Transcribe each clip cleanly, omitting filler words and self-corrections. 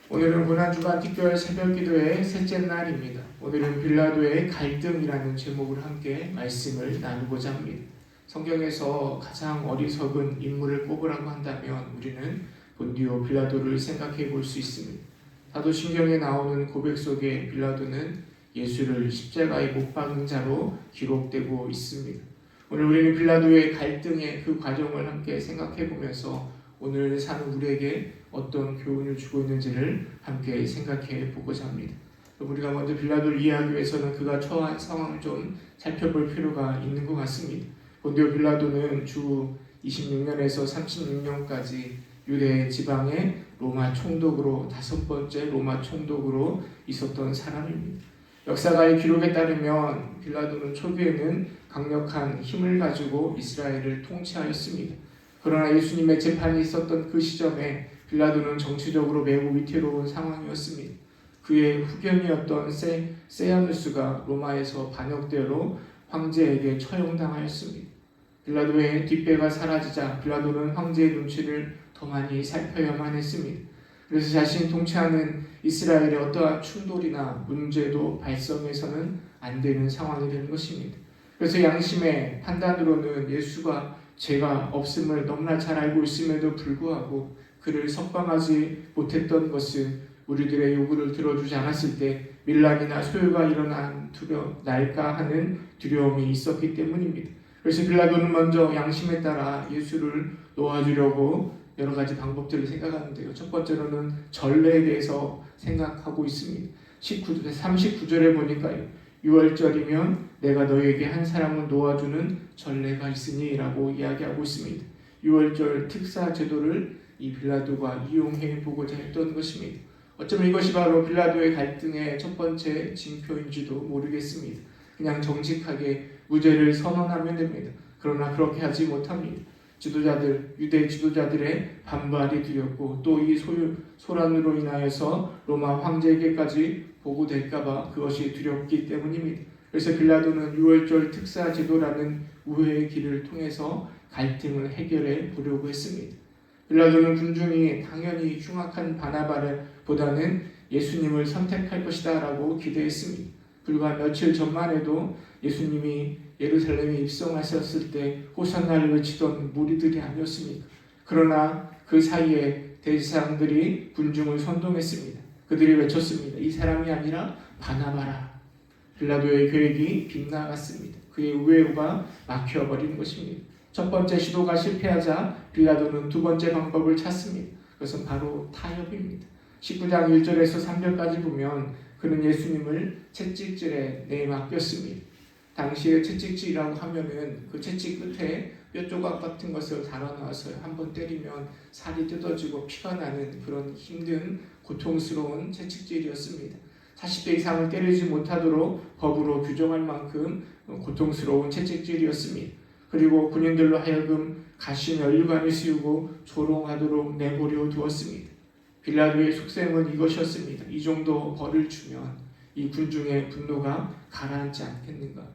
오늘은 고난주간 특별 새벽기도의 셋째 날입니다. 오늘은 빌라도의 갈등이라는 제목을 함께 말씀을 나누고자 합니다. 성경에서 가장 어리석은 인물을 꼽으라고 한다면 우리는 본디오 빌라도를 생각해 볼 수 있습니다. 사도신경에 나오는 고백 속에 빌라도는 예수를 십자가에 못 박은 자로 기록되고 있습니다. 오늘 우리는 빌라도의 갈등의 그 과정을 함께 생각해 보면서 오늘 사는 우리에게 어떤 교훈을 주고 있는지를 함께 생각해 보고자 합니다. 우리가 먼저 빌라도를 이해하기 위해서는 그가 처한 상황을 좀 살펴볼 필요가 있는 것 같습니다. 본디오 빌라도는 주 26년에서 36년까지 유대 지방의 로마 총독으로 다섯 번째 로마 총독으로 있었던 사람입니다. 역사가의 기록에 따르면 빌라도는 초기에는 강력한 힘을 가지고 이스라엘을 통치하였습니다. 그러나 예수님의 재판이 있었던 그 시점에 빌라도는 정치적으로 매우 위태로운 상황이었습니다. 그의 후견이었던 세야누스가 로마에서 반역대로 황제에게 처형당하였습니다. 빌라도의 뒷배가 사라지자 빌라도는 황제의 눈치를 더 많이 살펴야만 했습니다. 그래서 자신이 통치하는 이스라엘의 어떠한 충돌이나 문제도 발생해서는 안 되는 상황이 되는 것입니다. 그래서 양심의 판단으로는 예수가 죄가 없음을 너무나 잘 알고 있음에도 불구하고 그를 석방하지 못했던 것은 우리들의 요구를 들어주지 않았을 때 밀란이나 소요가 날까 하는 두려움이 있었기 때문입니다. 그래서 빌라도는 먼저 양심에 따라 예수를 놓아주려고 여러 가지 방법들을 생각하는데요. 첫 번째로는 전례에 대해서 생각하고 있습니다. 39절에 보니까요. 6월절이면 내가 너에게 한 사람을 놓아주는 전례가 있으니 라고 이야기하고 있습니다. 6월절 특사 제도를 이 빌라도가 이용해 보고자 했던 것입니다. 어쩌면 이것이 바로 빌라도의 갈등의 첫 번째 징표인지도 모르겠습니다. 그냥 정직하게 무죄를 선언하면 됩니다. 그러나 그렇게 하지 못합니다. 유대 지도자들의 반발이 두렵고 또 이 소란으로 인하여서 로마 황제에게까지 보고될까봐 그것이 두렵기 때문입니다. 그래서 빌라도는 6월절 특사 제도라는 우회의 길을 통해서 갈등을 해결해 보려고 했습니다. 빌라도는 군중이 당연히 흉악한 바나바보다는 예수님을 선택할 것이다 라고 기대했습니다. 불과 며칠 전만 해도 예수님이 예루살렘에 입성하셨을 때 호산나를 외치던 무리들이 아니었습니까? 그러나 그 사이에 대제사장들이 군중을 선동했습니다. 그들이 외쳤습니다. 이 사람이 아니라 바나바라. 빌라도의 계획이 빗나갔습니다. 그의 우회로가 막혀버린 것입니다. 첫 번째 시도가 실패하자 빌라도는 두 번째 방법을 찾습니다. 그것은 바로 타협입니다. 19장 1절에서 3절까지 보면 그는 예수님을 채찍질에 내맡겼습니다. 당시에 채찍질이라고 하면은 그 채찍 끝에 뼈 조각 같은 것을 달아놔서 한번 때리면 살이 뜯어지고 피가 나는 그런 힘든 고통스러운 채찍질이었습니다. 40대 이상을 때리지 못하도록 법으로 규정할 만큼 고통스러운 채찍질이었습니다. 그리고 군인들로 하여금 가시 면류관을 씌우고 조롱하도록 내버려 두었습니다. 빌라도의 속셈은 이것이었습니다. 이 정도 벌을 주면 이 군중의 분노가 가라앉지 않겠는가?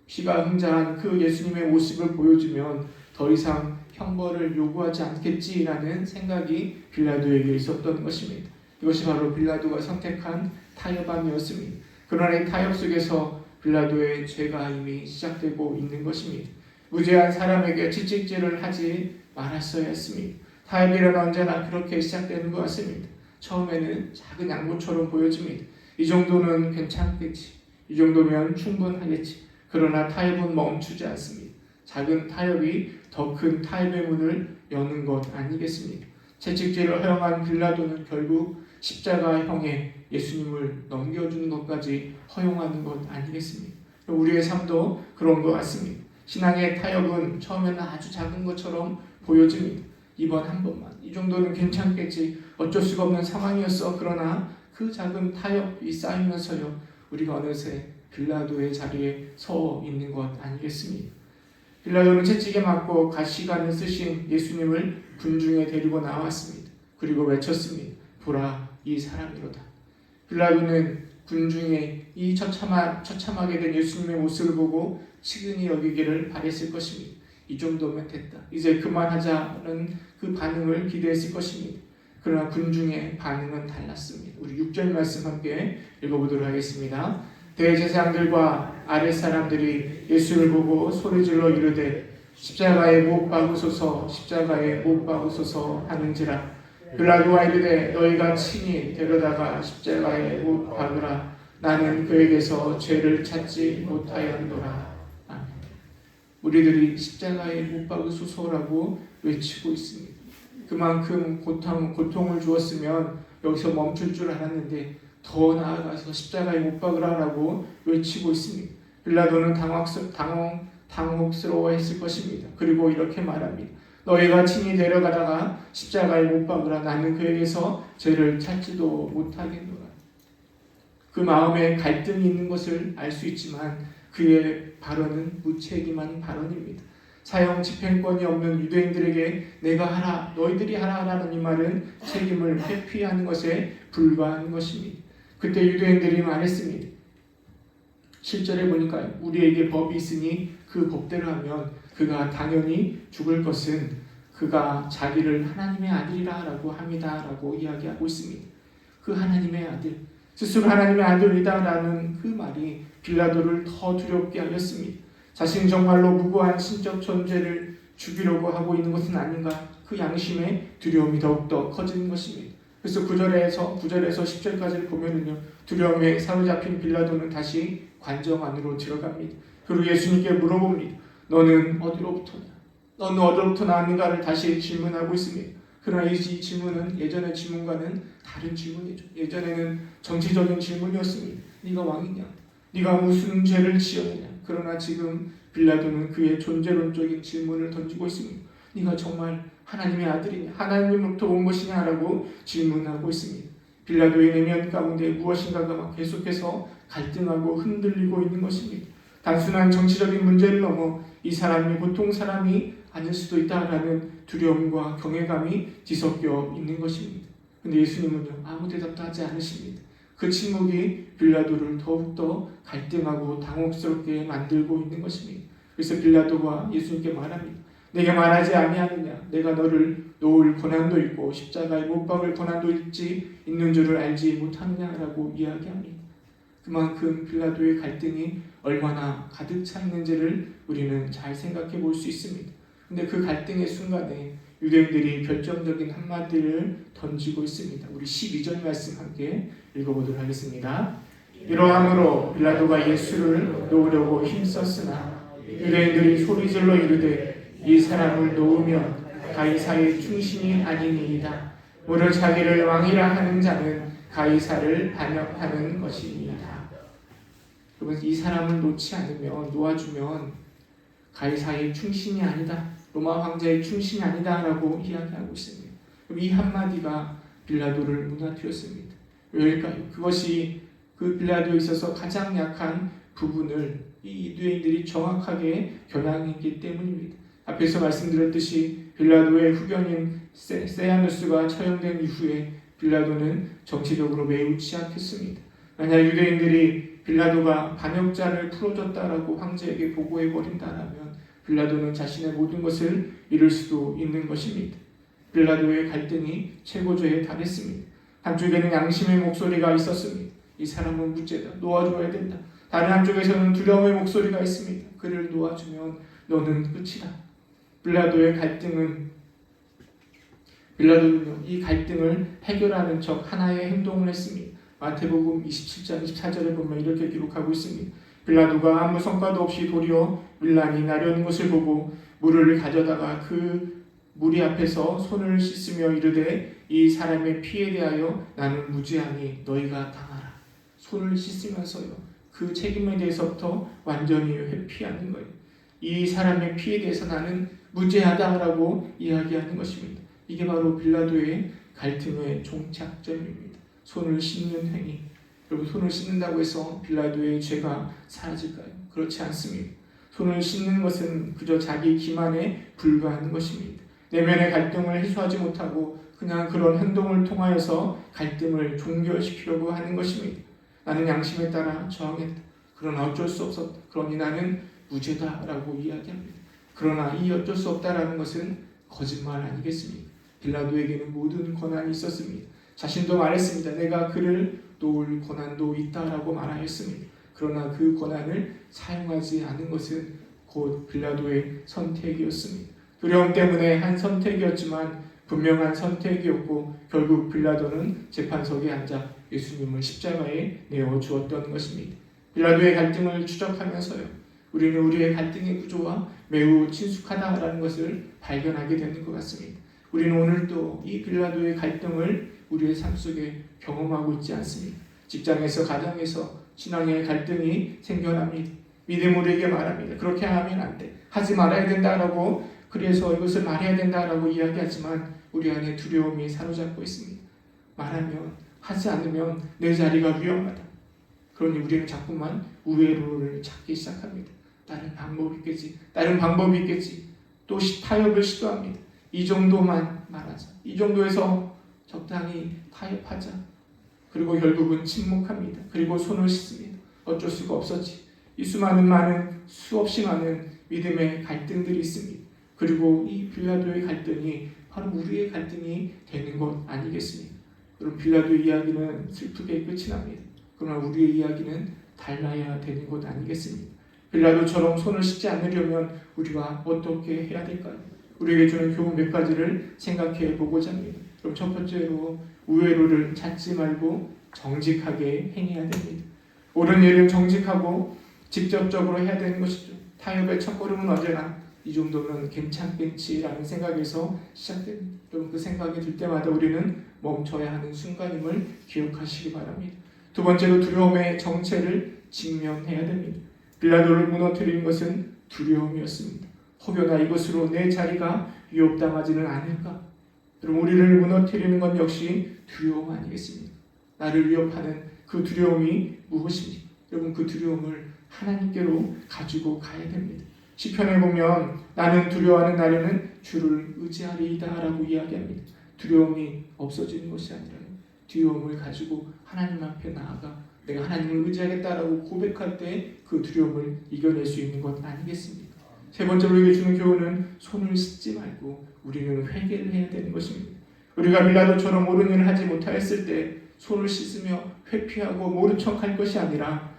피가 흥장한 그 예수님의 모습을 보여주면 더 이상 형벌을 요구하지 않겠지라는 생각이 빌라도에게 있었던 것입니다. 이것이 바로 빌라도가 선택한 타협안이었습니다. 그러나 이 타협 속에서 빌라도의 죄가 이미 시작되고 있는 것입니다. 무죄한 사람에게 채찍질을 하지 말았어야 했습니다. 타협이란 언제나 그렇게 시작되는 것 같습니다. 처음에는 작은 양보처럼 보여집니다. 이 정도는 괜찮겠지. 이 정도면 충분하겠지. 그러나 타협은 멈추지 않습니다. 작은 타협이 더 큰 타협의 문을 여는 것 아니겠습니까? 채찍질을 허용한 빌라도는 결국 십자가형에 예수님을 넘겨주는 것까지 허용하는 것 아니겠습니까? 우리의 삶도 그런 것 같습니다. 신앙의 타협은 처음에는 아주 작은 것처럼 보여집니다. 이번 한 번만. 이 정도는 괜찮겠지. 어쩔 수가 없는 상황이었어. 그러나 그 작은 타협이 쌓이면서요. 우리가 어느새 빌라도의 자리에 서 있는 것 아니겠습니까? 빌라도는 채찍에 맞고 가시관을 쓰신 예수님을 군중에 데리고 나왔습니다. 그리고 외쳤습니다. 보라, 이 사람이로다. 빌라도는 군중의 이 처참하게 된 예수님의 모습을 보고 측은히 여기기를 바랬을 것입니다. 이 정도면 됐다. 이제 그만하자는 그 반응을 기대했을 것입니다. 그러나 군중의 반응은 달랐습니다. 우리 6절 말씀 함께 읽어보도록 하겠습니다. 대제사장들과 아랫사람들이 예수를 보고 소리질러 이르되 십자가에 못 박으소서 십자가에 못 박으소서 하는지라. 빌라도가 이르되 너희가 친히 데려다가 십자가에 못 박으라. 나는 그에게서 죄를 찾지 못하였노라. 아멘. 우리들이 십자가에 못 박으소서라고 외치고 있습니다. 그만큼 고통을 주었으면 여기서 멈출 줄 알았는데 더 나아가서 십자가에 못 박으라라고 외치고 있습니다. 빌라도는 당혹스러워했을 것입니다. 그리고 이렇게 말합니다. 너희가 친히 데려가다가 십자가에 못 박으라. 나는 그에게서 죄를 찾지도 못하겠노라. 그 마음에 갈등이 있는 것을 알 수 있지만 그의 발언은 무책임한 발언입니다. 사형 집행권이 없는 유대인들에게 내가 하라, 너희들이 하라라는 이 말은 책임을 회피하는 것에 불과한 것입니다. 그때 유대인들이 말했습니다. 7절에 보니까 우리에게 법이 있으니 그 법대로 하면 그가 당연히 죽을 것은 그가 자기를 하나님의 아들이라 라고 합니다 라고 이야기하고 있습니다. 그 하나님의 아들, 스스로 하나님의 아들이다라는 그 말이 빌라도를 더 두렵게 하였습니다. 자신이 정말로 무고한 신적 존재를 죽이려고 하고 있는 것은 아닌가, 그 양심의 두려움이 더욱더 커지는 것입니다. 그래서 9절에서 10절까지를 보면은요, 두려움에 사로잡힌 빌라도는 다시 관정 안으로 들어갑니다. 그리고 예수님께 물어봅니다. 너는 어디로부터냐? 너는 어디로부터 나왔는가를 다시 질문하고 있습니다. 그러나 이 질문은 예전의 질문과는 다른 질문이죠. 예전에는 정치적인 질문이었습니다. 네가 왕이냐? 네가 무슨 죄를 지었느냐? 그러나 지금 빌라도는 그의 존재론적인 질문을 던지고 있습니다. 네가 정말 하나님의 아들이냐? 하나님으로부터 온 것이냐라고 질문하고 있습니다. 빌라도의 내면 가운데 무엇인가가 막 계속해서 갈등하고 흔들리고 있는 것입니다. 단순한 정치적인 문제를 넘어 이 사람이 보통 사람이 아닐 수도 있다라는 두려움과 경외감이 뒤섞여 있는 것입니다. 근데 예수님은요, 아무 대답도 하지 않으십니다. 그 침묵이 빌라도를 더욱더 갈등하고 당혹스럽게 만들고 있는 것입니다. 그래서 빌라도가 예수님께 말합니다. 내게 말하지 아니하느냐? 내가 너를 놓을 고난도 있고 십자가에 못 박을 고난도 있는 줄을 알지 못하느냐라고 이야기합니다. 그만큼 빌라도의 갈등이 얼마나 가득 차 있는지를 우리는 잘 생각해 볼 수 있습니다. 근데 그 갈등의 순간에 유대인들이 결정적인 한마디를 던지고 있습니다. 우리 12절 말씀 함께 읽어보도록 하겠습니다. 이러함으로 빌라도가 예수를 놓으려고 힘썼으나 유대인들이 소리질러 이르되 이 사람을 놓으면 가이사의 충신이 아니니이다. 오늘 자기를 왕이라 하는 자는 가이사를 반역하는 것입니다. 여러분, 이 사람을 놓지 않으면, 놓아주면 가이사의 충신이 아니다, 로마 황제의 충신이 아니다 라고 이야기하고 있습니다. 이 한마디가 빌라도를 무너뜨렸습니다. 왜일까요? 그것이 그 빌라도에 있어서 가장 약한 부분을 이 유대인들이 정확하게 겨냥했기 때문입니다. 앞에서 말씀드렸듯이 빌라도의 후견인 세야누스가 처형된 이후에 빌라도는 정치적으로 매우 취약했습니다. 만약 유대인들이 빌라도가 반역자를 풀어줬다라고 황제에게 보고해버린다면 빌라도는 자신의 모든 것을 잃을 수도 있는 것입니다. 빌라도의 갈등이 최고조에 달했습니다. 한쪽에는 양심의 목소리가 있었습니다. 이 사람은 무죄다, 놓아줘야 된다. 다른 한쪽에서는 두려움의 목소리가 있습니다. 그를 놓아주면 너는 끝이다. 빌라도는요, 이 갈등을 해결하는 척 하나의 행동을 했습니다. 마태복음 27장 24절에 보면 이렇게 기록하고 있습니다. 빌라도가 아무 성과도 없이 도리어 밀란이 나려는 것을 보고 물을 가져다가 그 무리 앞에서 손을 씻으며 이르되 이 사람의 피에 대하여 나는 무죄하니 너희가 당하라. 손을 씻으면서요, 그 책임에 대해서부터 완전히 회피하는 거예요. 이 사람의 피에 대해서 나는 무죄하다라고 이야기하는 것입니다. 이게 바로 빌라도의 갈등의 종착점입니다. 손을 씻는 행위. 여러분, 손을 씻는다고 해서 빌라도의 죄가 사라질까요? 그렇지 않습니다. 손을 씻는 것은 그저 자기 기만에 불과한 것입니다. 내면의 갈등을 해소하지 못하고 그냥 그런 행동을 통하여서 갈등을 종결시키려고 하는 것입니다. 나는 양심에 따라 저항했다. 그러나 어쩔 수 없었다. 그러니 나는 무죄다라고 이야기합니다. 그러나 이 어쩔 수 없다라는 것은 거짓말 아니겠습니까? 빌라도에게는 모든 권한이 있었습니다. 자신도 말했습니다. 내가 그를 놓을 권한도 있다라고 말하였습니다. 그러나 그 권한을 사용하지 않은 것은 곧 빌라도의 선택이었습니다. 두려움 때문에 한 선택이었지만 분명한 선택이었고 결국 빌라도는 재판석에 앉아 예수님을 십자가에 내어 주었던 것입니다. 빌라도의 갈등을 추적하면서요, 우리는 우리의 갈등의 구조와 매우 친숙하다라는 것을 발견하게 되는 것 같습니다. 우리는 오늘도 이 빌라도의 갈등을 우리의 삶 속에 경험하고 있지 않습니까? 직장에서, 가정에서 신앙의 갈등이 생겨납니다. 믿음 우리에게 말합니다. 그렇게 하면 안 돼. 하지 말아야 된다라고, 그래서 이것을 말해야 된다라고 이야기하지만 우리 안에 두려움이 사로잡고 있습니다. 말하면, 하지 않으면 내 자리가 위험하다. 그러니 우리는 자꾸만 우회로를 찾기 시작합니다. 다른 방법이 있겠지. 다른 방법이 있겠지. 또 타협을 시도합니다. 이 정도만 말하자. 이 정도에서 적당히 타협하자. 그리고 결국은 침묵합니다. 그리고 손을 씻습니다. 어쩔 수가 없었지. 이 수없이 많은 믿음의 갈등들이 있습니다. 그리고 이 빌라도의 갈등이 바로 우리의 갈등이 되는 것 아니겠습니까? 그럼 빌라도의 이야기는 슬프게 끝이 납니다. 그러나 우리의 이야기는 달라야 되는 것 아니겠습니까? 빌라도처럼 손을 씻지 않으려면 우리가 어떻게 해야 될까요? 우리에게 주는 교훈 몇 가지를 생각해 보고자 합니다. 그럼 첫 번째로 우회로를 찾지 말고 정직하게 행해야 됩니다. 옳은 일을 정직하고 직접적으로 해야 되는 것이죠. 타협의 첫걸음은 언제나 이 정도는 괜찮겠지라는 생각에서 시작됩니다. 여러분, 그 생각이 들 때마다 우리는 멈춰야 하는 순간임을 기억하시기 바랍니다. 두 번째로 두려움의 정체를 직면해야 됩니다. 빌라도를 무너뜨린 것은 두려움이었습니다. 혹여나 이것으로 내 자리가 위협당하지는 않을까? 여러분, 우리를 무너뜨리는 건 역시 두려움 아니겠습니까? 나를 위협하는 그 두려움이 무엇입니까? 여러분, 그 두려움을 하나님께로 가지고 가야 됩니다. 시편에 보면 나는 두려워하는 날에는 주를 의지하리이다 라고 이야기합니다. 두려움이 없어지는 것이 아니라 두려움을 가지고 하나님 앞에 나아가 내가 하나님을 의지하겠다라고 고백할 때 그 두려움을 이겨낼 수 있는 것 아니겠습니까? 세 번째로 우리에게 주는 교훈은 손을 씻지 말고 우리는 회개를 해야 되는 것입니다. 우리가 빌라도처럼 옳은 일을 하지 못하였을 때 손을 씻으며 회피하고 모른 척할 것이 아니라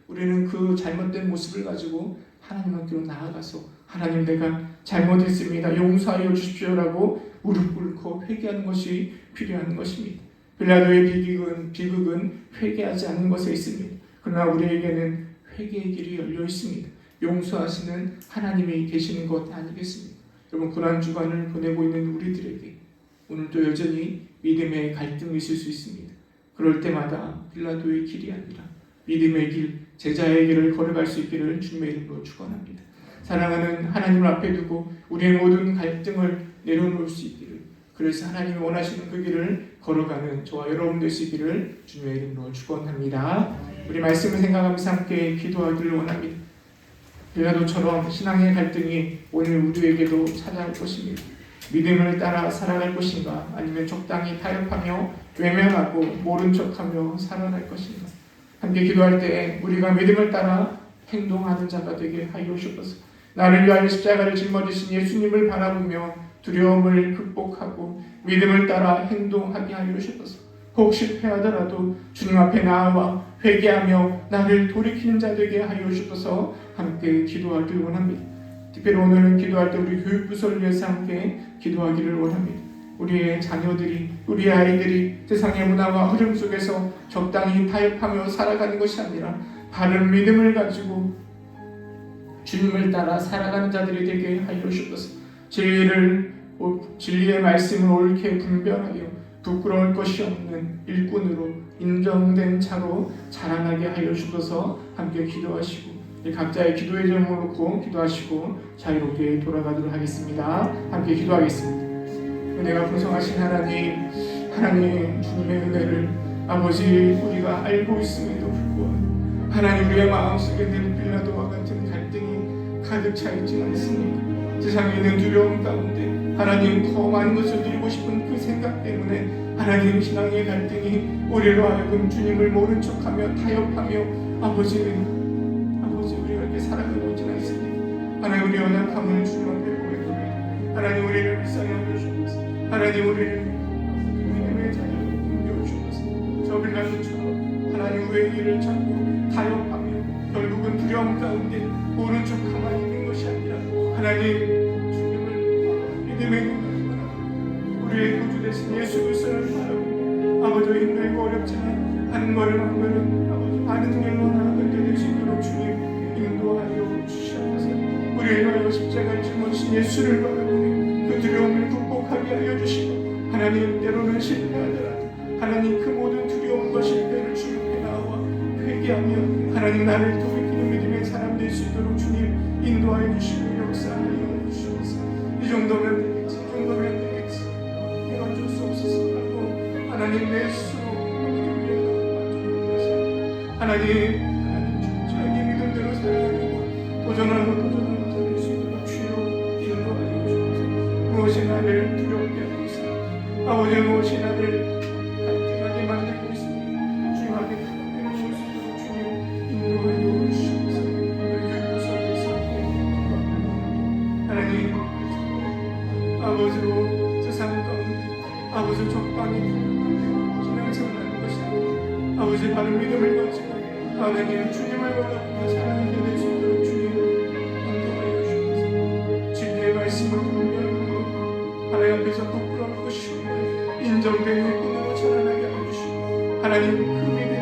우리는 그 잘못된 모습을 가지고 하나님 앞으로 나아가서 하나님, 내가 잘못했습니다. 용서하여 주십시오라고 무릎 꿇고 회개하는 것이 필요한 것입니다. 빌라도의 비극은 회개하지 않는 것에 있습니다. 그러나 우리에게는 회개의 길이 열려 있습니다. 용서하시는 하나님이 계시는 것 아니겠습니까? 여러분, 고난 주간을 보내고 있는 우리들에게 오늘도 여전히 믿음의 갈등이 있을 수 있습니다. 그럴 때마다 빌라도의 길이 아니라 믿음의 길, 제자의 길을 걸어갈 수 있기를 주님의 이름으로 축원합니다. 사랑하는 하나님을 앞에 두고 우리의 모든 갈등을 내려놓을 수 있기를, 그래서 하나님이 원하시는 그 길을 걸어가는 저와 여러분 될 수 있기를 주님의 이름으로 축원합니다. 우리 말씀을 생각하면서 함께 기도하기를 원합니다. 빌라도처럼 신앙의 갈등이 오늘 우리에게도 찾아올 것입니다. 믿음을 따라 살아갈 것인가, 아니면 적당히 타협하며 외면하고 모른 척하며 살아갈 것인가. 함께 기도할 때 우리가 믿음을 따라 행동하는 자가 되게 하여 주옵소서. 나를 위하여 십자가를 짊어지신 예수님을 바라보며 두려움을 극복하고 믿음을 따라 행동하게 하여 주옵소서. 혹 실패하더라도 주님 앞에 나아와 회개하며 나를 돌이키는 자 되게 하여 주옵소서. 함께 기도하기를 원합니다. 특별히 오늘은 기도할 때 우리 교육부서를 위해서 함께 기도하기를 원합니다. 우리의 자녀들이, 우리의 아이들이 세상의 문화와 흐름 속에서 적당히 타협하며 살아가는 것이 아니라 바른 믿음을 가지고 주님을 따라 살아가는 자들이 되게 하여 주옵소서. 진리의 말씀을 옳게 분별하여 부끄러울 것이 없는 일꾼으로 인정된 자로 자라나게 하여 주옵소서. 함께 기도하시고 각자의 기도의 제목을 놓고 기도하시고 자유롭게 돌아가도록 하겠습니다. 함께 기도하겠습니다. 은혜가 풍성하신 하나님 주님의 은혜를 아버지 우리가 알고 있음에도 불구하고 하나님, 우리의 마음속에 늘 빌라도와 같은 갈등이 가득 차 있지 않습니까? 세상에 있는 두려움 가운데 하나님, 더 많은 것을 누리고 싶은 그 생각 때문에 하나님, 신앙의 갈등이 우리로 하여금 주님을 모른 척하며 타협하며 아버지 우리가 이렇게 살아가고 있지 않습니까? 하나님, 우리 연약함을 주님 앞에 고백합니다. 하나님, 우리를 하나님 우리를 믿음의 자리로 옮겨주셔서 저 빌라도처럼 하나님 외길을 찾고 타협하며 결국은 두려움 가운데 오른쪽 가만히 있는 것이 아니라 하나님 주님을 믿음의 눈을 바라보고 우리의 구주 되신 예수 그리스도를 바라보고 아버지 힘들고 어렵지만 한 걸음 한 걸음 아버지 바른 길로 나아가게 될 수 있도록 주님 인도하여 주시옵소서. 우리를 위하여 십자가를 짊어지신 예수를 바라보며 그 두려움을 극복하게 하여 주시고 하나님 때로는 실패하더라도 하나님 그 모든 두려움과 실패를 주님 앞에 나와 회개하며 하나님 나를 돌이키는 믿음의 사람 될 수 있도록 주님 인도하여 주시고 역사하여 주시옵소서. 이 정도면 되겠지, 이 정도면 되겠지, 내가 어쩔 수 없어서 하고 하나님 내 스스로 만족하는 것이 아니라 하나님 자기 믿음대로 살아가고 도전하고 될 수 있도록 주여 인도하여 주옵소서. 무엇이 나를 두렵게 하고 있습니까? 아버지 무엇이 나를 갈등하게 만들고 있습니까? 주님 앞에 내놓을 수 있도록 주님 인도하여 주옵소서. 우리 교회도 설교에서 하나님 아버지로 세상 가운데 아버지 적당히 신앙생활하는 것이 아니라 아버지 바른 믿음을 가지고 하나님 주님을 바라보며 사랑하게 될 수 있도록 주님 인도하여 주옵소서. 진리의 말씀을 분별하고 하나님 앞에서 부끄러울 것이 없는 인정된 일꾼으로 자라나게 하여 주시고 하나님 그 믿음